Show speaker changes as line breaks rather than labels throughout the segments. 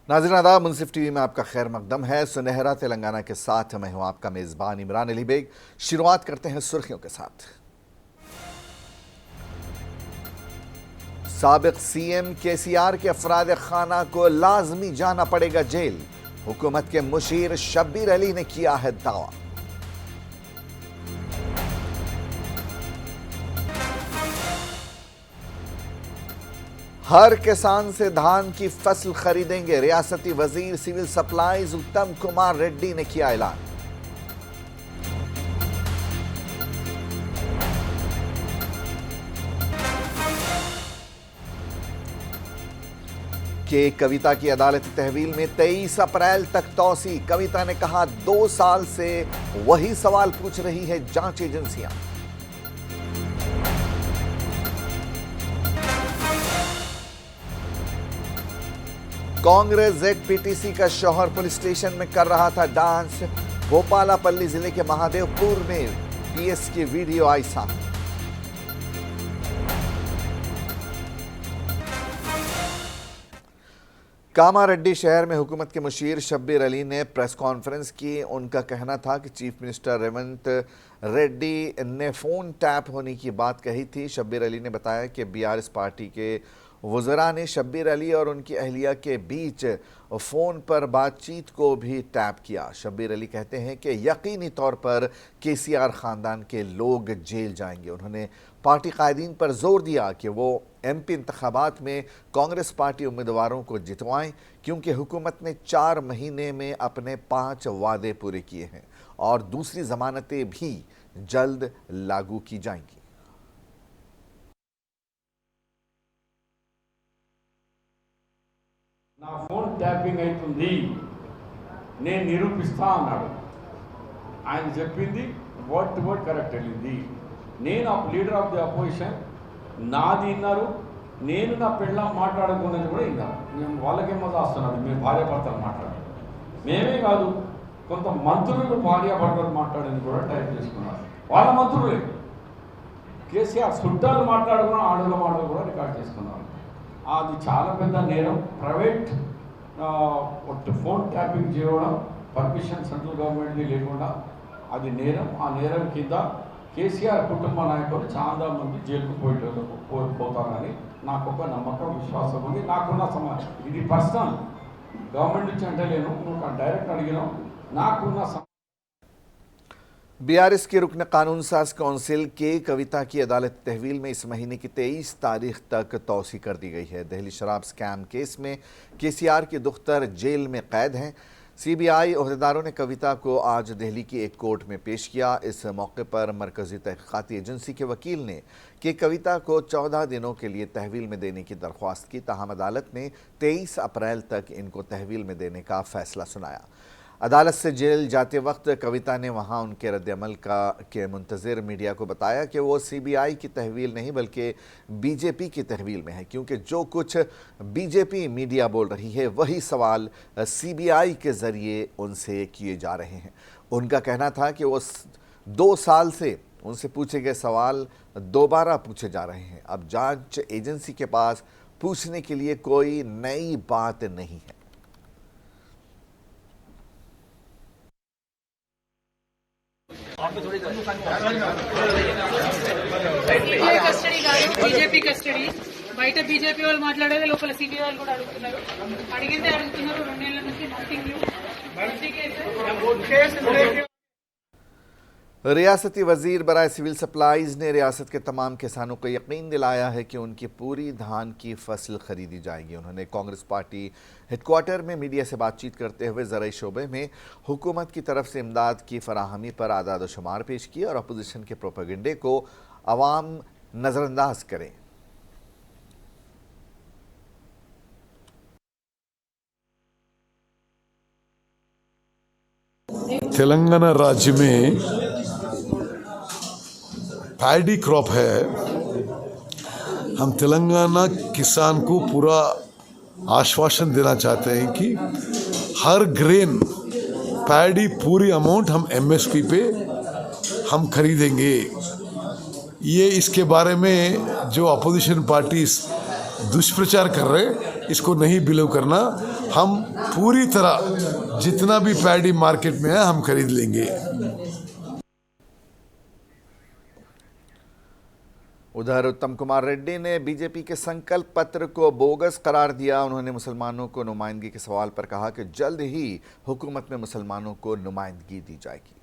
नाज़रीन आदाब, मुंसिफ टीवी में आपका खैर मकदम है। सुनहरा तेलंगाना के साथ मैं हूं आपका मेज़बान इमरान अली बेग। शुरुआत करते हैं सुर्खियों के साथ। साबिक सीएम केसीआर के अफराद खाना को लाजमी जाना पड़ेगा जेल, हुकूमत के मुशीर शब्बीर अली ने किया है दावा। हर किसान से धान की फसल खरीदेंगे, रियासती वजीर सिविल सप्लाईज उत्तम कुमार रेड्डी ने किया ऐलान। के कविता की अदालती तहवील में 23 अप्रैल तक तौसी। कविता ने कहा 2 साल से वही सवाल पूछ रही है जांच एजेंसियां। कांग्रेस जेडपीटीसी का शौहर पुलिस स्टेशन में कर रहा था डांस। भोपालापल्ली जिले के महादेवपुर में पीएस की वीडियो आई सामने। कामारेड्डी शहर में हुकूमत के मुशीर शब्बीर अली ने प्रेस कॉन्फ्रेंस की। उनका कहना था कि चीफ मिनिस्टर रेवंत रेड्डी ने फोन टैप होने की बात कही थी। शब्बीर अली ने बताया कि बीआरएस पार्टी के वज़रा ने शब्बीर अली और उनकी अहलिया के बीच फ़ोन पर बातचीत को भी टैप किया। शब्बीर अली कहते हैं कि यकीनी तौर पर केसीआर ख़ानदान के लोग जेल जाएंगे। उन्होंने पार्टी कायदीन पर जोर दिया कि वो एमपी इंतखाबात में कांग्रेस पार्टी उम्मीदवारों को जितवाएं, क्योंकि हुकूमत ने 4 महीने में अपने 5 वादे पूरे किए हैं और दूसरी ज़मानतें भी जल्द लागू की जाएंगी।
నా ఫోన్ ట్యాపింగ్ అవుతుంది, నేను నిరూపిస్తా అన్నాడు. ఆయన చెప్పింది వర్డ్ టు వర్డ్ కరెక్ట్ వెళ్ళింది. నేను ఆ లీడర్ ఆఫ్ ది అపోజిషన్ నాది విన్నారు, నేను నా పెళ్ళం మాట్లాడుకున్నది కూడా విన్నాను. మేము వాళ్ళకేమో రాస్తున్నది, మేము భార్యాభర్తలు మాట్లాడాలి. మేమే కాదు, కొంత మంత్రులు భార్యాభర్తలు మాట్లాడింది కూడా టైప్ చేసుకున్నారు. వాళ్ళ మంత్రులే కేసీఆర్ చుట్టాలు మాట్లాడుకున్న ఆడల మాటలు కూడా రికార్డ్ చేసుకున్నారు. అది చాలా పెద్ద నేరం. ప్రైవేట్ ఫోన్ ట్యాపింగ్ చేయడం పర్మిషన్ సెంట్రల్ గవర్నమెంట్ది లేకుండా అది నేరం. ఆ నేరం కింద కేసీఆర్ కుటుంబ నాయకులు చాలా మంది జైలుకు పోతారని నాకు ఒక నమ్మకం, విశ్వాసం ఉంది. నాకున్న సమాచారం ఇది పర్సనల్, గవర్నమెంట్ నుంచి అంటలేను, నువ్వు డైరెక్ట్ అడిగినాం. నాకున్న
बीआरएस के रुकन कानून साज कौंसिल के कविता की अदालत तहवील में इस महीने की 23 तारीख तक तौसी कर दी गई है। दिल्ली शराब स्कैम केस में केसीआर की दुख्तर जेल में कैद हैं। सीबीआई ओहदेदारों ने कविता को आज दिल्ली की एक कोर्ट में पेश किया। इस मौके पर मरकजी तहकीकाती एजेंसी के वकील ने कि कविता को 14 दिनों के लिए तहवील में देने की दरख्वास्त की, ताहम अदालत ने 23 अप्रैल तक इनको तहवील में देने का फैसला सुनाया। अदालत से जेल जाते वक्त कविता ने वहां उनके रद्द-ए-अमल के मुंतज़िर मीडिया को बताया कि वो सीबीआई की तहवील नहीं बल्कि बीजेपी की तहवील में है, क्योंकि जो कुछ बीजेपी मीडिया बोल रही है वही सवाल सीबीआई के ज़रिए उनसे किए जा रहे हैं। उनका कहना था कि वो 2 साल से उनसे पूछे गए सवाल दोबारा पूछे जा रहे हैं। अब जांच एजेंसी के पास पूछने के लिए कोई नई बात नहीं है।
కస్టడీ కాదు, బీజేపీ కస్టడీ. బయట బీజేపీ వాళ్ళు మాట్లాడేది లోపల సిబిఐ వాళ్ళు కూడా అడుగుతున్నారు. అడిగిందే అడుగుతున్నారు. 2 నెలల నుంచి నథింగ్ న్యూ.
रियासती वजीर बराए सिविल सप्लाईज ने रियासत के तमाम किसानों को यकीन दिलाया है कि उनकी पूरी धान की फसल खरीदी जाएगी। उन्होंने कांग्रेस पार्टी हेडक्वार्टर में मीडिया से बातचीत करते हुए ज़राई शोबे में हुकूमत की तरफ से इमदाद की फराहमी पर आदाद शुमार पेश किए और अपोजिशन के प्रोपेगेंडे को अवाम नज़रअंदाज करें।
तेलंगाना राज्य में पैडी क्रॉप है। हम तेलंगाना किसान को पूरा आश्वासन देना चाहते हैं कि हर ग्रेन पैडी पूरी अमाउंट हम एमएसपी पे हम खरीदेंगे। ये इसके बारे में जो अपोजिशन पार्टीज दुष्प्रचार कर रहे, इसको नहीं बिलीव करना। हम पूरी तरह जितना भी पैडी मार्केट में है हम खरीद लेंगे।
उधर उत्तम कुमार रेड्डी ने बीजेपी के संकल्प पत्र को बोगस करार दिया। उन्होंने मुसलमानों को नुमाइंदगी के सवाल पर कहा कि जल्द ही हुकूमत में मुसलमानों को नुमाइंदगी दी जाएगी।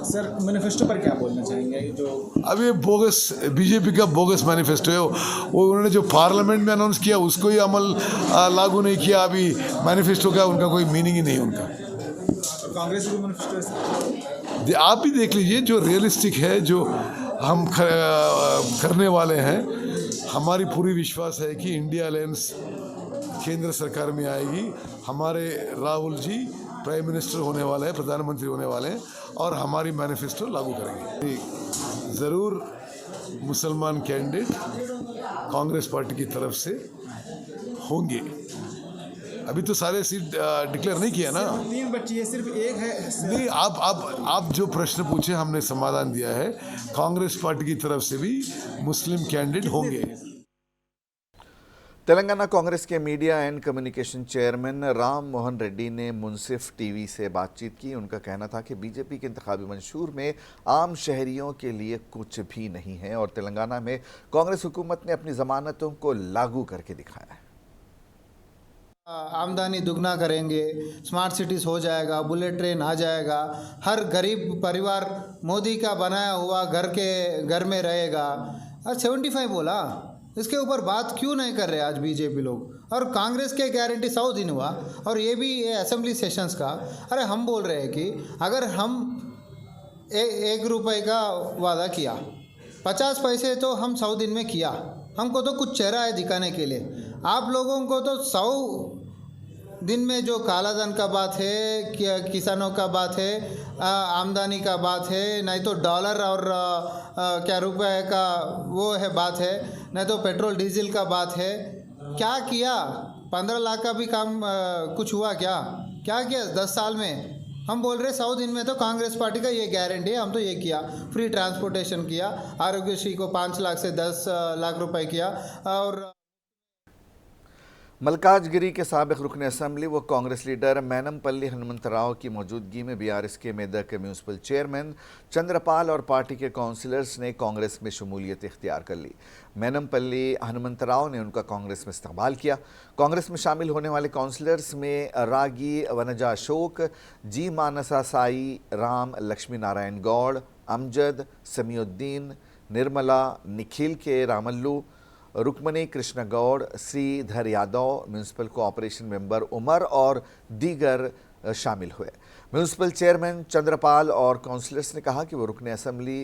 सर मैनिफेस्टो पर क्या बोलना चाहेंगे? जो
अब ये बोगस बीजेपी का बोगस मैनिफेस्टो है, वो उन्होंने जो पार्लियामेंट में अनाउंस किया उसको ही अमल लागू नहीं किया। अभी मैनिफेस्टो का उनका कोई मीनिंग ही नहीं उनका।
कांग्रेस भी मैनिफेस्टो है,
आप भी देख लीजिए, जो रियलिस्टिक है, जो हम करने वाले हैं। हमारी पूरी विश्वास है कि इंडिया अलायंस केंद्र सरकार में आएगी। हमारे राहुल जी प्राइम मिनिस्टर होने वाले हैं, प्रधानमंत्री होने वाले हैं, और हमारी मैनिफेस्टो लागू करेंगे। ज़रूर मुसलमान कैंडिडेट कांग्रेस पार्टी की तरफ से होंगे। अभी तो सारे सीट डिक्लेयर नहीं किया ना।
3 बच्ची है, सिर्फ एक है।
नहीं, आप जो प्रश्न पूछे हमने समाधान दिया है। कांग्रेस पार्टी की तरफ से भी मुस्लिम कैंडिडेट होंगे।
तेलंगाना कांग्रेस के media and communication chairman Ram Mohan Reddy ने मुंसिफ टीवी से बातचीत की। उनका कहना था कि बीजेपी के इंतखाबी मंशूर में आम शहरियों के लिए कुछ भी नहीं है और तेलंगाना में कांग्रेस हुकूमत ने अपनी जमानतों को लागू करके दिखाया है।
आमदनी दुगना करेंगे, स्मार्ट सिटीज़ हो जाएगा, बुलेट ट्रेन आ जाएगा, हर गरीब परिवार मोदी का बनाया हुआ घर में रहेगा। और 75 बोला, इसके ऊपर बात क्यों नहीं कर रहे आज बीजेपी लोग? और कांग्रेस के गारंटी 100 दिन हुआ, और ये भी असेंबली सेशंस का। अरे हम बोल रहे हैं कि अगर हम 1 रुपये का वादा किया, 50 पैसे तो हम 100 दिन में किया। हमको तो कुछ चेहरा है दिखाने के लिए। आप लोगों को तो 100 दिन में जो काला धन का बात है, किसानों का बात है, आमदनी का बात है, नहीं तो डॉलर और क्या रुपए का वो है बात है, नहीं तो पेट्रोल डीजल का बात है। क्या किया? 15 लाख का भी काम कुछ हुआ क्या किया 10 साल में? हम बोल रहे 100 दिन में तो कांग्रेस पार्टी का ये गारंटी है, हम तो ये किया। फ्री ट्रांसपोर्टेशन किया, आरोग्यश्री को 5 लाख से 10 लाख रुपए किया। और
मल्काजगिरी के साबिक रुकन असम्बली व कांग्रेस लीडर मैनमपल्ली हनुमंतराव की मौजूदगी में बीआरएस के मेदक म्यूनसिपल चेयरमैन चंद्रपाल और पार्टी के काउंसिलर्स ने कांग्रेस में शमूलियत इख्तियार कर ली। मैनमपल्ली हनुमंतराव ने उनका कांग्रेस में इस्तकबाल किया। कांग्रेस में शामिल होने वाले काउंसिलर्स में रागी वनजा अशोक, जी मानसा Sai, Ram Lakshmi Narayan Gaur, Amjad, Samiuddin, Nirmala, Nikhil K Ramallu, Rukmini Krishna Goud, Sridhar Yadav, municipal cooperation member Umar और दीगर शामिल हुए। म्यूनसिपल चेयरमैन चंद्रपाल और काउंसिलर्स ने कहा कि वो रुकन असम्बली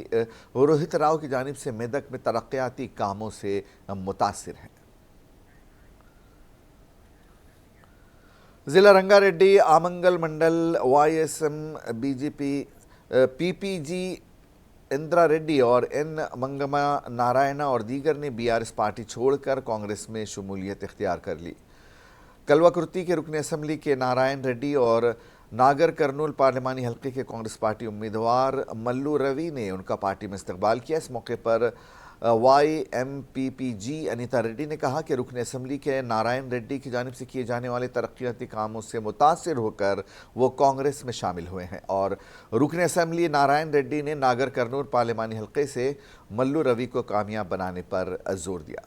रोहित राव की जानिब से मेदक में तरक्याती कामों से मुतासिर हैं। जिला रंगारेड्डी आमंगल मंडल YSM BJP PPG Indira Reddy और एन मंगमा नारायणा और दीगर ने बीआरएस पार्टी छोड़कर कांग्रेस में शमूलियत इख्तियार कर ली। कलवाकुर्ती के रुकन असम्बली के नारायण रेड्डी और नागर कर्नूल पार्लिमानी हल्के के कांग्रेस पार्टी उम्मीदवार मल्लू रवि ने उनका पार्टी में इस्तकबाल किया। इस मौके पर YMPPG अनीता रेड्डी ने कहा कि रुकन असम्बली के नारायण रेड्डी की जानिब से किए जाने वाले तरक्याती कामों से मुतासिर होकर वो कांग्रेस में शामिल हुए हैं और रुकन असम्बली नारायण रेड्डी ने नागर कर्नूल पार्लिमानी हल्के से मल्लू रवि को कामयाब बनाने पर जोर दिया।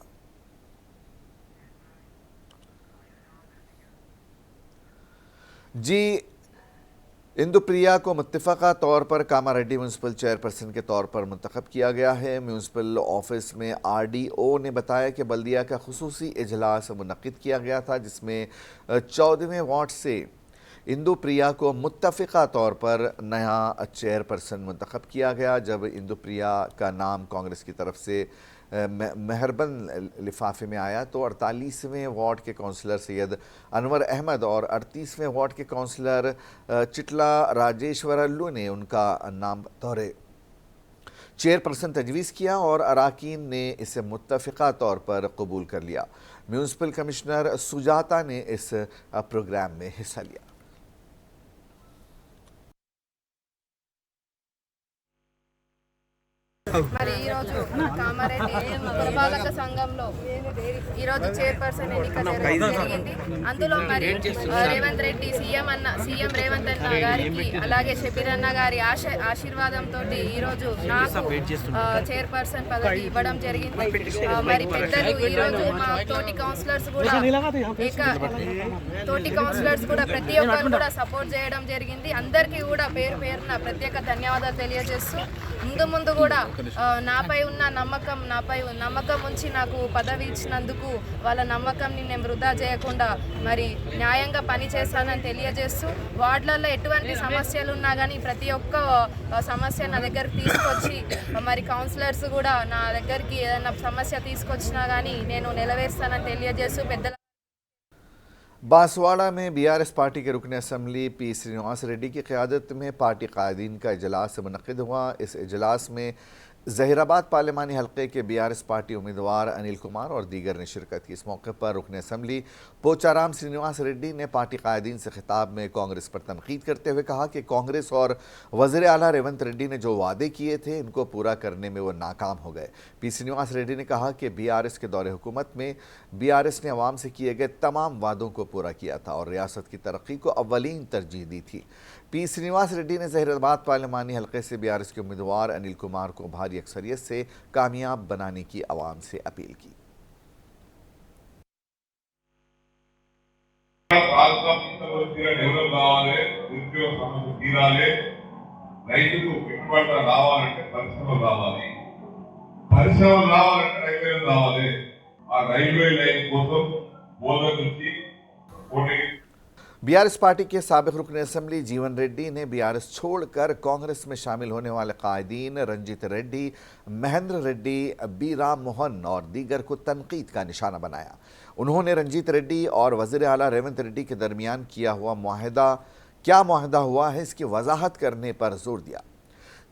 जी इंदुप्रिया को मुत्तफ़क़ा तौर पर कामारेड्डी म्यूनसिपल चेयरपर्सन के तौर पर मुंतखब किया गया है। म्यूनसिपल ऑफिस में RDO ने बताया कि बल्दिया का खुसूसी इजलास मुनक़िद किया गया था, जिसमें 14वें वार्ड से इंदुप्रिया को मुत्तफ़क़ा तौर पर नया चेयरपर्सन मुंतखब किया गया। जब इंदुप्रिया का नाम कांग्रेस की तरफ से मेहरबन लिफाफे में आया तो 48वें वार्ड के काउंसलर सैयद अनवर अहमद और 38वें वार्ड के काउंसलर चिटला राजेश्वरल्लू ने उनका नाम बतौर चेयरपर्सन तजवीज़ किया और अराकीन ने इसे मुत्तफ़क़ा तौर पर कबूल कर लिया। म्यूनिसिपल कमिश्नर सुजाता ने इस प्रोग्राम में हिस्सा लिया।
మరి ఈరోజు కామారెడ్డి పురపాలక సంఘంలో ఈరోజు చైర్పర్సన్ ఎన్నిక జరిగింది. అందులో మరి రేవంత్ రెడ్డి సీఎం రేవంత్ అన్న గారికి అలాగే షబీర్ అన్న గారి ఆశీర్వాదంతో ఈరోజు నాకు చైర్పర్సన్ పదవి ఇవ్వడం జరిగింది. మరి పెద్దలు ఈరోజు మా తోటి కౌన్సిలర్స్ కూడా ప్రతి ఒక్కరు కూడా సపోర్ట్ చేయడం జరిగింది. అందరికీ కూడా పేరు పేరున ప్రత్యేక ధన్యవాదాలు తెలియజేస్తూ ముందు కూడా నాపై ఉన్న నమ్మకం ఉంచి నాకు పదవి ఇచ్చినందుకు వాళ్ళ నమ్మకంని నేను వృధా చేయకుండా మరి న్యాయంగా పనిచేస్తానని తెలియజేస్తూ వార్డులలో ఎటువంటి సమస్యలు ఉన్నా కానీ ప్రతి ఒక్క సమస్య నా దగ్గరికి తీసుకొచ్చి మరి కౌన్సిలర్స్ కూడా నా దగ్గరికి ఏదైనా సమస్య తీసుకొచ్చినా కానీ నేను నెరవేరుస్తానని తెలియజేస్తూ పెద్దల
बांसवाड़ा में बीआरएस पार्टी के रुकन असम्बली पी श्रीनिवास रेड्डी की क़यादत में पार्टी कायदीन का इजलास मुनक़िद हुआ। इस इजलास में ज़हीराबाद पार्लिमानी हल्के के बीआरएस पार्टी उम्मीदवार अनिल कुमार और दीगर ने शिरकत की। इस मौके पर रुकन असम्बली पोचाराम श्रीनिवास रेड्डी ने पार्टी कायदीन से खिताब में कांग्रेस पर तनकीद करते हुए कहा कि कांग्रेस और वज़ीर आला रेवंत रेड्डी ने जो वादे किए थे इनको पूरा करने में वो नाकाम हो गए। पी श्रीनिवास रेड्डी ने कहा कि बीआरएस के दौरे हुकूमत में बीआरएस ने अवाम से किए गए तमाम वादों को पूरा किया था और रियासत की तरक्की को अव्वलीन तरजीह दी थी। पी श्रीनिवास रेड्डी ने ज़हीराबाद पार्लिमानी हल्के से बीआरएस के उम्मीदवार अनिल कुमार को भारी अक्सरियत से कामयाब बनाने की आवाम से अपील की। बीआरएस पार्टी के साबिक रुकन असम्बली जीवन रेड्डी ने बीआरएस छोड़कर कांग्रेस में शामिल होने वाले कायदीन रंजीत रेड्डी, महेंद्र रेड्डी, बी राम मोहन और दीगर को तनकीद का निशाना बनाया। उन्होंने रंजीत रेड्डी और वज़ीर आला रेवंत रेड्डी के दरमियान किया हुआ क्या मुआहदा हुआ है इसकी वजाहत करने पर जोर दिया।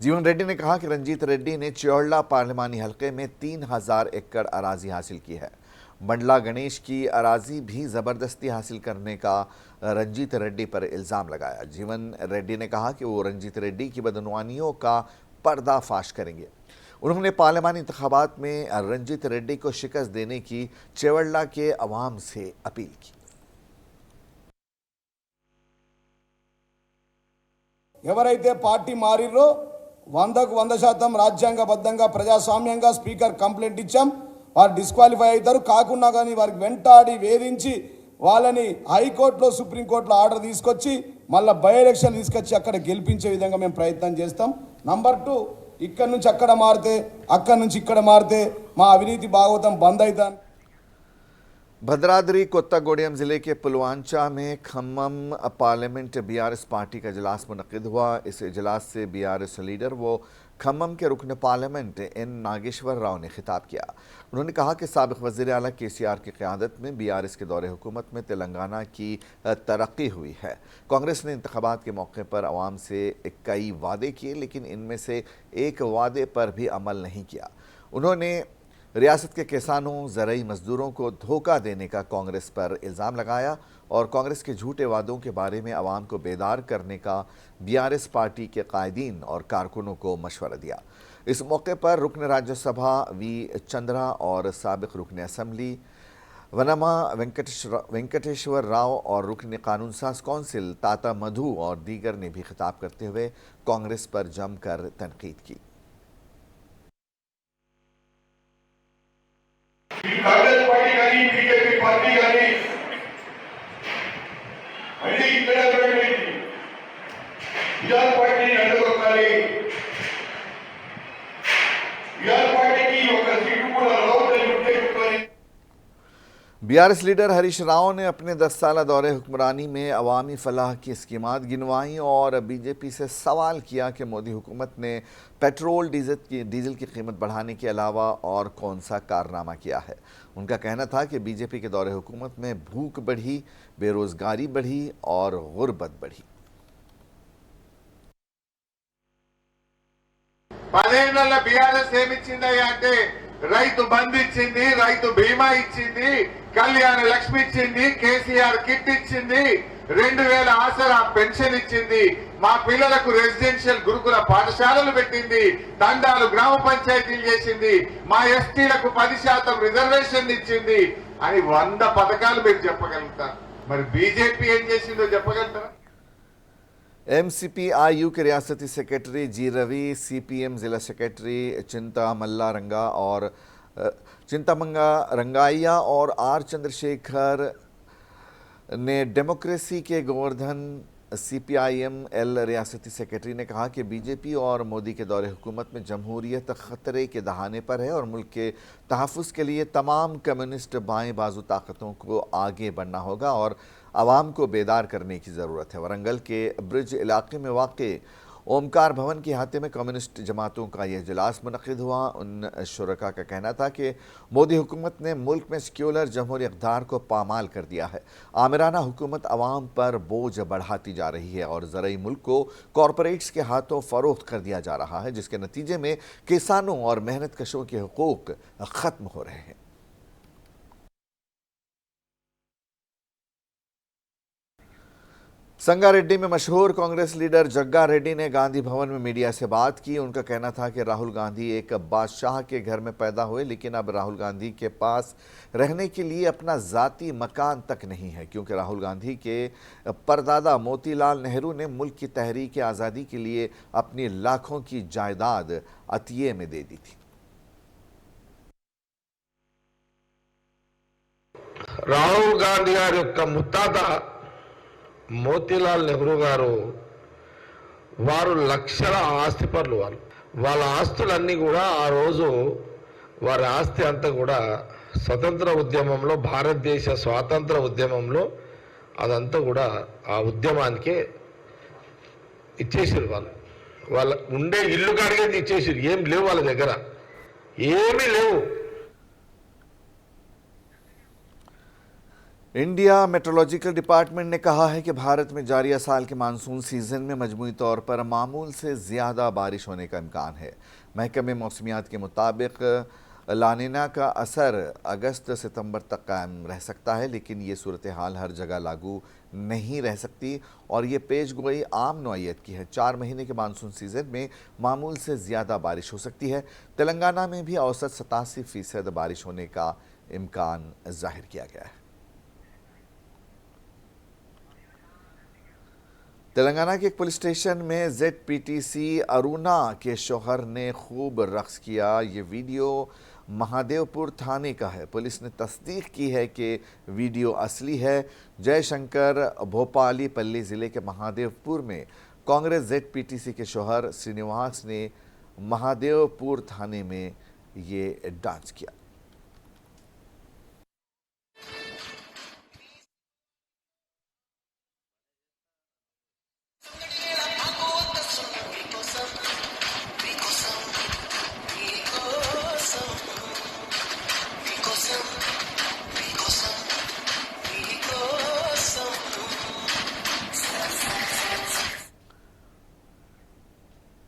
जीवन रेड्डी ने कहा कि रंजीत रेड्डी ने चियोड़ला पार्लिमानी हल्के में 3000 एकड़ अराजी हासिल की है। मंडला गणेश की अराजी भी ज़बरदस्ती हासिल करने का रंजीत रेड्डी पर इल्ज़ाम लगाया। जीवन रेड्डी ने कहा कि वो रंजीत रेड्डी की बदनवानियों का पर्दाफाश करेंगे। उन्होंने पार्लिमानी इंतखाबात में रंजीत रेड्डी को शिकस्त देने की चियोड़ला के अवाम से अपील की।
ఎవరైతే పార్టీ మారిరో 100కు 100% రాజ్యాంగబద్ధంగా ప్రజాస్వామ్యంగా స్పీకర్ కంప్లైంట్ ఇచ్చాం. వారు డిస్క్వాలిఫై అవుతారు. కాకుండా కానీ వారికి వెంటాడి వేధించి వాళ్ళని హైకోర్టులో సుప్రీంకోర్టులో ఆర్డర్ తీసుకొచ్చి మళ్ళీ బై ఎలక్షన్ తీసుకొచ్చి అక్కడ గెలిపించే విధంగా మేము ప్రయత్నం చేస్తాం. నంబర్ 2, ఇక్కడ నుంచి అక్కడ మారితే అక్కడ నుంచి ఇక్కడ మారితే మా అవినీతి భాగవతం బంద్ అవుతాం.
भद्राद्री कोत्तागोड़ियम ज़िले के पुलवांचा में खम्मम पार्लियामेंट बीआरएस पार्टी का इजलास मुनक़िद हुआ। इस इजलास से बीआरएस लीडर व खम्मम के रुकन पार्लियामेंट एन नागेश्वर राव ने खिताब किया। उन्होंने कहा कि साबिक़ वज़ीर आला केसीआर की क़यादत में बीआरएस के दौरे हुकूमत में तेलंगाना की तरक्की हुई है। कांग्रेस ने इंतखाबात के मौके पर अवाम से कई वादे किए लेकिन इनमें से एक वादे पर भी अमल नहीं किया। उन्होंने रियासत के किसानों ज़रई मजदूरों को धोखा देने का कांग्रेस पर इल्ज़ाम लगाया और कांग्रेस के झूठे वादों के बारे में अवाम को बेदार करने का बीआरएस पार्टी के कायदीन और कारकुनों को मशवरा दिया। इस मौके पर रुकन राज्यसभा वी चंद्रा और साबिक़ रुकन असम्बली वनमा वेंकटेश्वर राव और रुकन कानून साज कौंसिल ताता मधु और दीगर ने भी खिताब करते हुए कांग्रेस पर जमकर तनकीद की।
कांग्रेस पार्टी కానీ बीजेपी पार्टी కానీ మళ్ళీ ఇక్కడ ఉన్నటువంటి బిఆర్ పార్టీని అడ్డుకోవాలి. బిఆర్ పార్టీకి ఒక సీటు కూడా రావద్దని ఉద్దేశించుకొని
बीआरएस लीडर हरीश राव ने अपने 10 साला दौरे हुक्मरानी में अवामी फलाह की स्कीमात गिनवाई और बीजेपी से सवाल किया कि मोदी हुकूमत ने पेट्रोल डीजल की कीमत बढ़ाने के अलावा और कौन सा कारनामा किया है। उनका कहना था कि बीजेपी के दौरे हुकूमत में भूख बढ़ी, बेरोजगारी बढ़ी और गुर्बत बढ़ी।
10 ఏళ్ల బీఆర్ఎస్ ఏమిచ్చిందయ్యా అంటే రైతు బంధు ఇచ్చింది, రైతు బీమా ఇచ్చింది, కళ్యాణ లక్ష్మి ఇచ్చింది, కేసీఆర్ కిట్ ఇచ్చింది, 2000 ఆసరా పెన్షన్ ఇచ్చింది, మా పిల్లలకు రెసిడెన్షియల్ గురుకుల పాఠశాలలు పెట్టింది, తండాలు గ్రామ పంచాయతీలు చేసింది, మా ఎస్టీలకు 10% రిజర్వేషన్ ఇచ్చింది అని 100 పథకాలు మీరు చెప్పగలుగుతారు. మరి బీజేపీ ఏం చేసిందో చెప్పగలుగుతారా?
MCP-IU के रियासती सेक्रेटरी जी रवि, CPM जिला सेक्रेटरी चिंतामंगा रंगाइया और R चंद्रशेखर ने डेमोक्रेसी के गोवर्धन CPIM-L रियासती सेक्रेटरी ने कहा कि बीजेपी और मोदी के दौरे हुकूमत में जमहूरियत खतरे के दहाने पर है और मुल्क के तहफ़्फ़ुज़ के लिए तमाम कम्युनिस्ट बाएं बाजू ताकतों को आगे बढ़ना होगा और आवाम को बेदार करने की ज़रूरत है। वरंगल के ब्रिज इलाके में वाक़े ओमकार भवन के हाथे में कम्युनिस्ट जमातों का यह इजलास मुनक़िद हुआ। उन शुरका का कहना था कि मोदी हुकूमत ने मुल्क में सेक्युलर जमहूरी इक़्तिदार को पामाल कर दिया है। आमिराना हुकूमत आवाम पर बोझ बढ़ाती जा रही है और ज़रूरी मुल्क को कॉरपोरेट्स के हाथों फ़रोख्त कर दिया जा रहा है, जिसके नतीजे में किसानों और मेहनत कशों के हुकूक ख़त्म हो रहे हैं। संगारेड्डी में मशहूर कांग्रेस लीडर जग्गा रेड्डी ने गांधी भवन में मीडिया से बात की। उनका कहना था कि राहुल गांधी एक बादशाह के घर में पैदा हुए, लेकिन अब राहुल गांधी के पास रहने के लिए अपना ज़ाती मकान तक नहीं है, क्योंकि राहुल गांधी के परदादा मोतीलाल नेहरू ने मुल्क की तहरीक आज़ादी के लिए अपनी लाखों की जायदाद अतिये में दे दी थी।
రాహుల్ గాంధీ గారి యొక్క ముత్తాత మోతీలాల్ నెహ్రూ గారు వారు లక్షల ఆస్తిపరులు. వాళ్ళ ఆస్తులన్నీ కూడా ఆ రోజు వారి ఆస్తి అంతా కూడా స్వతంత్ర ఉద్యమంలో, భారతదేశ స్వాతంత్ర ఉద్యమంలో అదంతా కూడా ఆ ఉద్యమానికే ఇచ్చేసారు. వాళ్ళ ఉండే ఇల్లు కాడికే ఇచ్చేసారు. ఏం లేవు వాళ్ళ దగ్గర, ఏమీ లేవు.
इंडिया मेट्रोलॉजिकल डिपार्टमेंट ने कहा है कि भारत में जारी साल के मानसून सीज़न में मजमूई तौर पर मामूल से ज़्यादा बारिश होने का इम्कान है। महकमे मौसमियात के मुताबिक लानिना का असर अगस्त सितंबर तक कायम रह सकता है, लेकिन ये सूरत हाल हर जगह लागू नहीं रह सकती और ये पेश गोई आम नौइयत की है। 4 महीने के मानसून सीज़न में मामूल से ज़्यादा बारिश हो सकती है। तेलंगाना में भी औसत 87% बारिश होने का इम्कान जाहिर किया गया है। तेलंगाना के एक पुलिस स्टेशन में ZPTC अरुणा के शौहर ने खूब रक्स किया। ये वीडियो महादेवपुर थाने का है। पुलिस ने तस्दीक की है कि वीडियो असली है। जयशंकर भोपाली पल्ली ज़िले के महादेवपुर में कांग्रेस ZPTC के शौहर श्रीनिवास ने महादेवपुर थाने में ये डांस किया।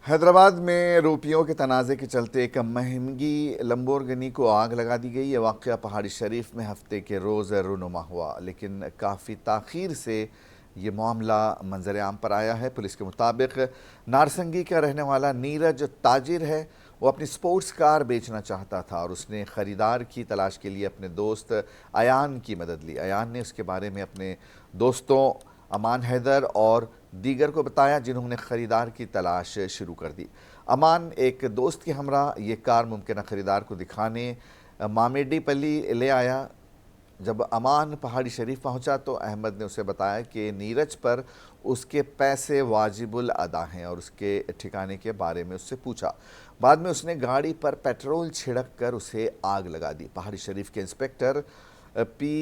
हैदराबाद में रुपयों के तनाज़े के चलते एक महंगी लंबोर्गिनी को आग लगा दी गई। ये वाक़या पहाड़ी शरीफ में हफ्ते के रोज़ रूनुमा हुआ, लेकिन काफ़ी ताख़ीर से ये मामला मंजर आम पर आया है। पुलिस के मुताबिक नारसंगी का रहने वाला नीरज ताजिर है। वो अपनी स्पोर्ट्स कार बेचना चाहता था और उसने ख़रीदार की तलाश के लिए अपने दोस्त अयान की मदद ली। अयान ने उसके बारे में अपने दोस्तों अमान हैदर और दीगर को बताया, जिन्होंने ख़रीदार की तलाश शुरू कर दी। अमान एक दोस्त के हमरा ये कार मुमकिन ख़रीदार को दिखाने मामेडी पल्ली ले आया। जब अमान पहाड़ी शरीफ पहुंचा तो अहमद ने उसे बताया कि नीरज पर उसके पैसे वाजिबुल अदा हैं और उसके ठिकाने के बारे में उससे पूछा। बाद में उसने गाड़ी पर पेट्रोल छिड़क कर उसे आग लगा दी। पहाड़ी शरीफ के इंस्पेक्टर P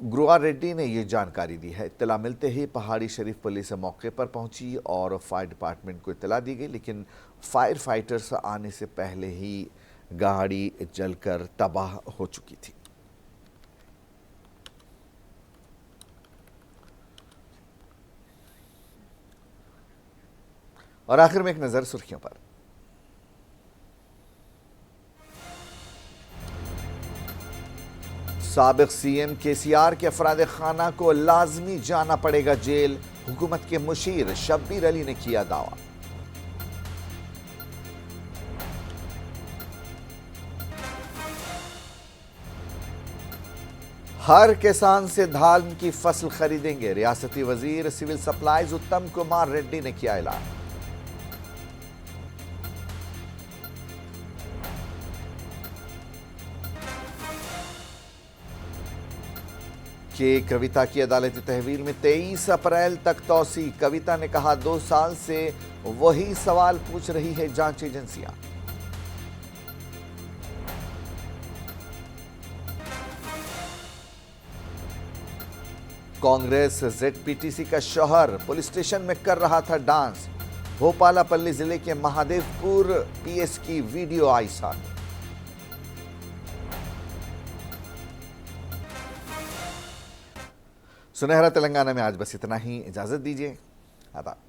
गुरुआ रेड्डी ने यह जानकारी दी है। इत्तला मिलते ही पहाड़ी शरीफ पुलिस मौके पर पहुंची और फायर डिपार्टमेंट को इत्तला दी गई, लेकिन फायर फाइटर्स आने से पहले ही गाड़ी जलकर तबाह हो चुकी थी। और आखिर में एक नज़र सुर्खियों पर। साबिक सीएम केसीआर के अफराद खाना को लाजमी जाना पड़ेगा जेल, हुकूमत के मुशीर शब्बीर अली ने किया दावा। हर किसान से धान की फसल खरीदेंगे, रियासती वजीर सिविल सप्लाईज उत्तम कुमार रेड्डी ने किया ऐलान। के कविता की अदालती तहवील में 23 अप्रैल तक तौसी। कविता ने कहा 2 साल से वही सवाल पूछ रही है जांच एजेंसियां। कांग्रेस जेडपीटीसी का शौहर पुलिस स्टेशन में कर रहा था डांस। भोपालापल्ली जिले के महादेवपुर पीएस की वीडियो आई सामने। सुनहरा तेलंगाना में आज बस इतना ही। इजाजत दीजिए। आदाब।